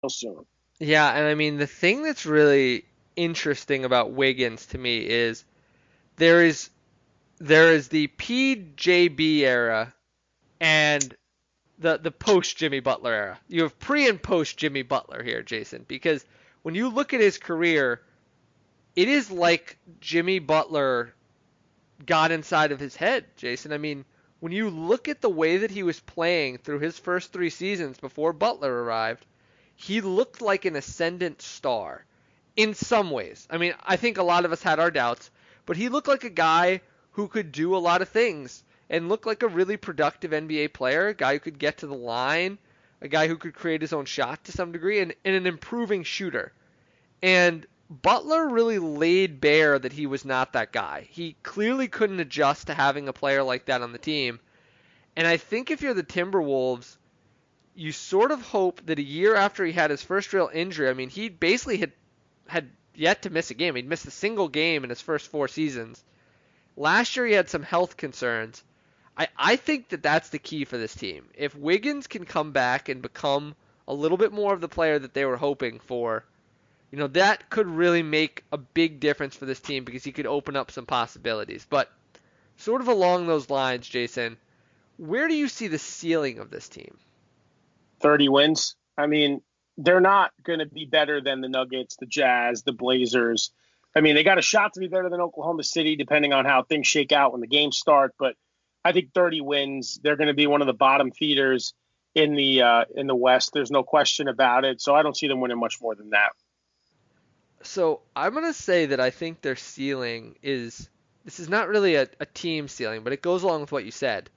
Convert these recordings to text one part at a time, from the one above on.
soon. Yeah, and I mean the thing that's really interesting about Wiggins to me is there is there is the PJB era and the post Jimmy Butler era. You have pre and post Jimmy Butler here, Jason, because when you look at his career, it is like Jimmy Butler got inside of his head, Jason. I mean, when you look at the way that he was playing through his first 3 seasons before Butler arrived, he looked like an ascendant star in some ways. I mean, I think a lot of us had our doubts, but he looked like a guy who could do a lot of things and looked like a really productive NBA player, a guy who could get to the line, a guy who could create his own shot to some degree, and an improving shooter. And Butler really laid bare that he was not that guy. He clearly couldn't adjust to having a player like that on the team. And I think if you're the Timberwolves, you sort of hope that a year after he had his first real injury, I mean, he basically had yet to miss a game. He'd missed a single game in his first 4 seasons. Last year he had some health concerns. I think that that's the key for this team. If Wiggins can come back and become a little bit more of the player that they were hoping for, that could really make a big difference for this team because he could open up some possibilities. But sort of along those lines, Jason, where do you see the ceiling of this team? 30 wins. I mean, they're not going to be better than the Nuggets, the Jazz, the Blazers. I mean, they got a shot to be better than Oklahoma City, depending on how things shake out when the games start. But I think 30 wins. They're going to be one of the bottom feeders in the West. There's no question about it. So I don't see them winning much more than that. So I'm gonna say that I think their ceiling is this is not really a team ceiling, but it goes along with what you said.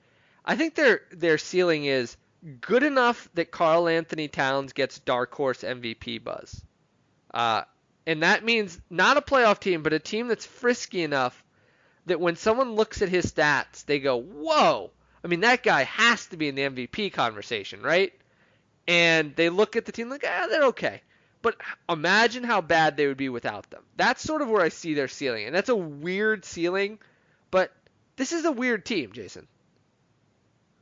I think their ceiling is good enough that Carl Anthony Towns gets dark horse MVP buzz. Uh, and that means not a playoff team, but a team that's frisky enough that when someone looks at his stats, they go, "Whoa!" I mean, that guy has to be in the MVP conversation, right? And they look at the team like, they're okay. But imagine how bad they would be without them. That's sort of where I see their ceiling. And that's a weird ceiling, but this is a weird team, Jason.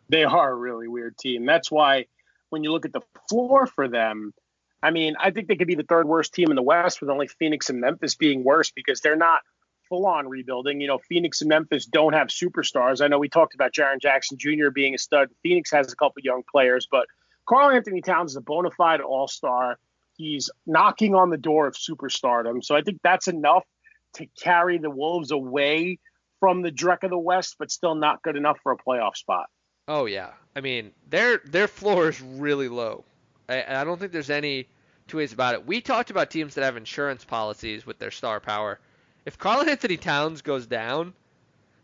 They are a really weird team. That's why when you look at the floor for them, I mean, I think they could be the third worst team in the West with only Phoenix and Memphis being worse because they're not full on rebuilding. You know, Phoenix and Memphis don't have superstars. I know we talked about Jaron Jackson Jr. being a stud. Phoenix has a couple young players, but Carl Anthony Towns is a bona fide all star. He's knocking on the door of superstardom. So I think that's enough to carry the Wolves away from the dreck of the West, but still not good enough for a playoff spot. Oh yeah. I mean, their floor is really low. I don't think there's any two ways about it. We talked about teams that have insurance policies with their star power. If Carl Anthony Towns goes down,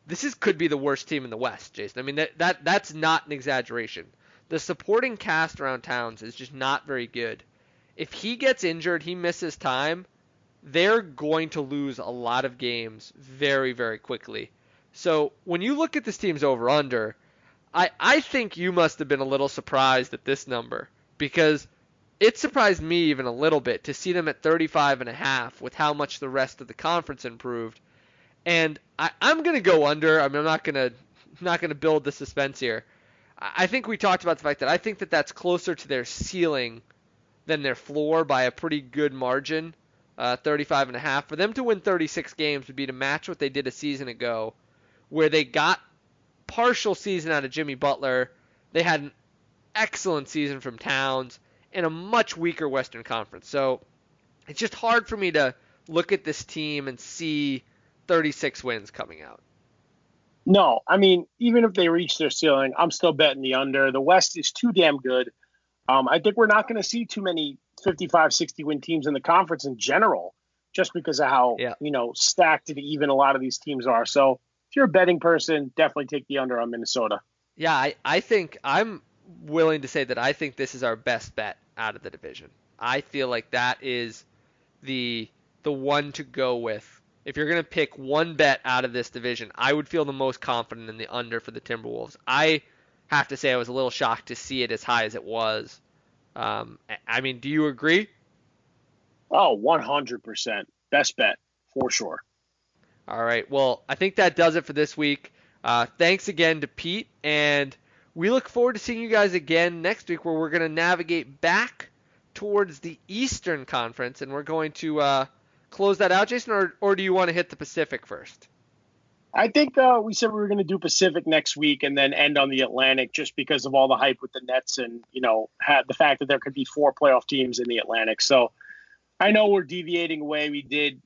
this is could be the worst team in the West, Jason. I mean that's not an exaggeration. The supporting cast around Towns is just not very good. If he gets injured, he misses time, they're going to lose a lot of games very, very quickly. So when you look at this team's over under, I think you must have been a little surprised at this number because it surprised me even a little bit to see them at 35 and a half with how much the rest of the conference improved. And I'm gonna go under. I mean, I'm not gonna build the suspense here. I think we talked about the fact that I think that that's closer to their ceiling than their floor by a pretty good margin, 35 and a half. For them to win 36 games would be to match what they did a season ago, where they got partial season out of Jimmy Butler. They had an excellent season from Towns in a much weaker Western Conference. So it's just hard for me to look at this team and see 36 wins coming out. No, I mean, even if they reach their ceiling, I'm still betting the under. The West is too damn good. I think we're not going to see too many 55, 60 win teams in the conference in general, just because of how, Yeah. stacked and even a lot of these teams are. So if you're a betting person, definitely take the under on Minnesota. Yeah, I think I'm willing to say that I think this is our best bet out of the division. I feel like that is the the one to go with. If you're going to pick one bet out of this division, I would feel the most confident in the under for the Timberwolves. I have to say I was a little shocked to see it as high as it was. I mean, do you agree? Oh, 100%. Best bet for sure. All right. Well, I think that does it for this week. Thanks again to Pete, and we look forward to seeing you guys again next week where we're going to navigate back towards the Eastern Conference, and we're going to close that out, Jason, or do you want to hit the Pacific first? I think we said we were going to do Pacific next week and then end on the Atlantic just because of all the hype with the Nets and, had the fact that there could be 4 playoff teams in the Atlantic. So I know we're deviating away. We did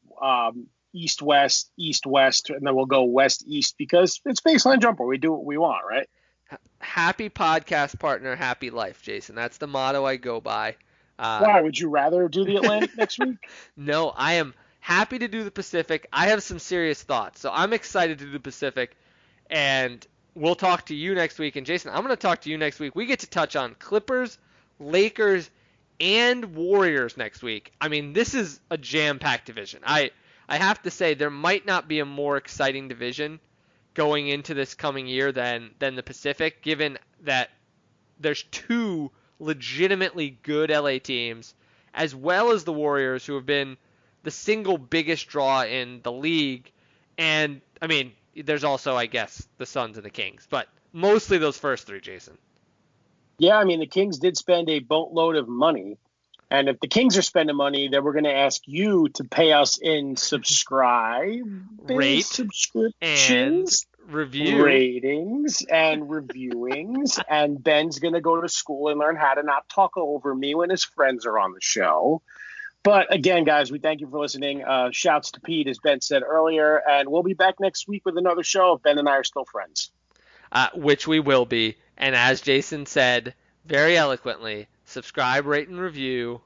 East-West, East-West, and then we'll go West-East because it's baseline jumper. We do what we want, right? Happy podcast partner, happy life, Jason. That's the motto I go by. Why? Would you rather do the Atlantic next week? No, I am happy to do the Pacific. I have some serious thoughts, so I'm excited to do the Pacific, and we'll talk to you next week. And Jason, I'm going to talk to you next week. We get to touch on Clippers, Lakers, and Warriors next week. I mean, this is a jam-packed division. I have to say there might not be a more exciting division going into this coming year than the Pacific, given that there's 2 legitimately good LA teams, as well as the Warriors, who have been the single biggest draw in the league. And, I mean, there's also, I guess, the Suns and the Kings, but mostly those first 3, Jason. Yeah, I mean, the Kings did spend a boatload of money. And if the Kings are spending money, then we're going to ask you to pay us in rate, subscriptions, and review, ratings, and reviewings. And Ben's going to go to school and learn how to not talk over me when his friends are on the show. But again, guys, we thank you for listening. Shouts to Pete, as Ben said earlier. And we'll be back next week with another show if Ben and I are still friends. Which we will be. And as Jason said very eloquently, subscribe, rate, and review.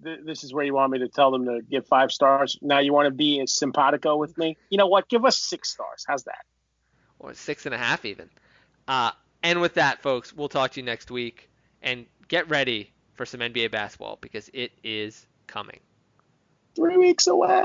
This is where you want me to tell them to give 5 stars. Now you want to be a simpatico with me? You know what? Give us 6 stars. How's that? Or 6.5 even. And with that, folks, we'll talk to you next week. And get ready for some NBA basketball because it is coming. 3 weeks away.